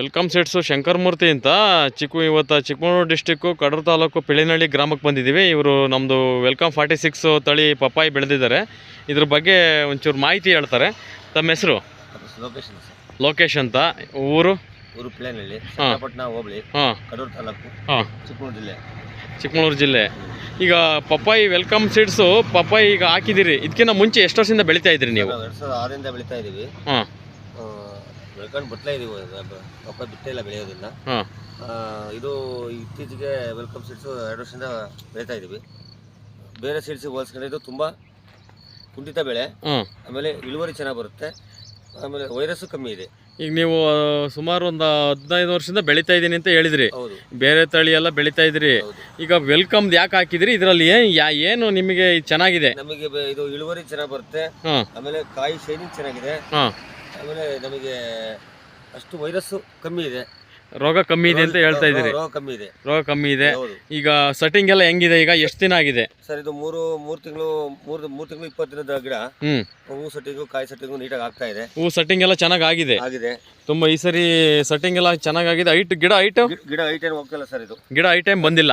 Welcome seeds Shankaramurthy ಅಂತ ಇವತ್ತು Chikkamagaluru district Kadur taluk ಪಿಳಿನಹಳ್ಳಿ ಗ್ರಾಮಕ್ಕೆ ಬಂದಿದ್ದೀವಿ. ಇವರು ನಮ್ಮದು ವೆಲ್ಕಮ್ 46 ತಳಿ ಪಪ್ಪಾಯಿ ಬೆಳೆದಿದ್ದಾರೆ. ಇದ್ರ ಬಗ್ಗೆ ಒಂಚೂರು ಮಾಹಿತಿ ಹೇಳ್ತಾರೆ. ತಮ್ಮ ಹೆಸರು? ಲೋಕೇಶ್ ಅಂತ. ಊರು ಪಿಳಿನಹಳ್ಳಿ, ಹೋಬಳಿ, ಕಡೂರು ತಾಲೂಕು, ಚಿಕ್ಕಮಗಳೂರು ಜಿಲ್ಲೆ. ಈಗ ಪಪ್ಪಾಯಿ ವೆಲ್ಕಮ್ ಸೀಡ್ಸು ಪಪ್ಪಾಯಿ ಈಗ ಹಾಕಿದ್ದೀರಿ. ಇದಕ್ಕಿಂತ ಮುಂಚೆ ಎಷ್ಟು ವರ್ಷದಿಂದ ಬೆಳೀತಾ ಇದ್ರಿ ನೀವು? 2006ರಿಂದ ಬೆಳೀತಾ ಇದ್ದೀವಿ. ಬೆಳ್ಕೊಂಡು ಬರ್ತಾ ಇದೀವಿ. ಪಪ್ಪಾಯಿ ಬಿಟ್ಟೇ ಇಲ್ಲ ಬೆಳೆಯೋದಿಲ್ಲ. ಇದು ಇತ್ತೀಚೆಗೆ ವೆಲ್ಕಮ್ ಸೀಡ್ಸು 2 ವರ್ಷದಿಂದ ಬೆಳೀತಾ ಇದ್ದೀವಿ. ಬೇರೆ ಸೀಡ್ಸಿಗೆ ಹೋಲಿಸ್ಕೊಂಡ್ರೆ ಇದು ತುಂಬ ಕುಂಠಿತ ಬೆಳೆ. ಆಮೇಲೆ ಇಳುವರಿ ಚೆನ್ನಾಗಿ ಬರುತ್ತೆ. ಆಮೇಲೆ ವೈರಸ್ಸು ಕಮ್ಮಿ ಇದೆ. ಈಗ ನೀವು ಸುಮಾರು ಒಂದು 15 ವರ್ಷದಿಂದ ಬೆಳೀತಾ ಇದ್ದೀನಿ ಅಂತ ಹೇಳಿದ್ರಿ. ಬೇರೆ ತಳಿ ಎಲ್ಲ ಬೆಳೀತಾ ಇದ್ರಿ. ಈಗ ವೆಲ್ಕಮ್ದು ಯಾಕೆ ಹಾಕಿದ್ರಿ? ಇದರಲ್ಲಿ ಏನು ನಿಮಗೆ ಚೆನ್ನಾಗಿದೆ? ನಮಗೆ ಇದು ಇಳುವರಿ ಚೆನ್ನಾಗಿ ಬರುತ್ತೆ. ಆಮೇಲೆ ಕಾಯಿ ಶೈನಿಂಗ್ ಚೆನ್ನಾಗಿದೆ. ಆಮೇಲೆ ನಮಗೆ ಅಷ್ಟು ವೈರಸ್ಸು ಕಮ್ಮಿ ಇದೆ, ರೋಗ ಕಮ್ಮಿ ಇದೆ ಅಂತ ಹೇಳ್ತಾ ಇದ್ದೀರಿ. ರೋಗ ಕಮ್ಮಿ ಇದೆ. ಈಗ ಸೆಟ್ಟಿಂಗ್ ಎಲ್ಲ ಹೆಂಗಿದೆ? ಈಗ ಎಷ್ಟು ದಿನ ಆಗಿದೆ ಸರ್? ಇದು ಮೂರು ತಿಂಗಳು 20 ದಿನದ ಗಿಡ. ಹೂ ಸೆಟ್ಟಿಂಗು ಕಾಯಿ ಸೆಟ್ಟಿಂಗು ನೀಟಾಗಿ ಆಗ್ತಾ ಇದೆ. ಹೂ ಸೆಟ್ಟಿಂಗ್ ಎಲ್ಲ ಚೆನ್ನಾಗಿ ಆಗಿದೆ. ತುಂಬಾ ಈ ಸರಿ ಸೆಟ್ಟಿಂಗ್ ಎಲ್ಲ ಚೆನ್ನಾಗಿದೆ. ಗಿಡ ಹೈಟ್ ಏನು ಹೋಗ್ತಿಲ್ಲ ಸರ್. ಇದು ಗಿಡ ಹೈಟ್ ಟೈಮ್ ಬಂದಿಲ್ಲ.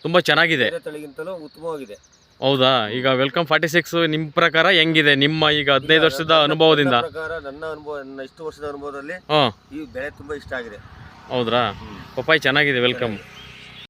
ತುಂಬಾ ಚೆನ್ನಾಗಿದೆ. ತಳಿಗಿಂತಲೂ ಉತ್ತಮವಾಗಿದೆ. ಹೌದಾ? ಈಗ ವೆಲ್ಕಮ್ 46 ನಿಮ್ಮ ಪ್ರಕಾರ ಹೆಂಗಿದೆ? ನಿಮ್ಮ ಈಗ 15 ವರ್ಷದ ಅನುಭವದಿಂದ? ನನ್ನ ಇಷ್ಟು ವರ್ಷದ ಅನುಭವದಲ್ಲಿ ಈ ಬೆಳೆ ತುಂಬಾ ಇಷ್ಟ ಆಗಿದೆ. ಹೌದ್ರಾ? ಪಪ್ಪಾಯಿ ಚೆನ್ನಾಗಿದೆ ವೆಲ್ಕಮ್.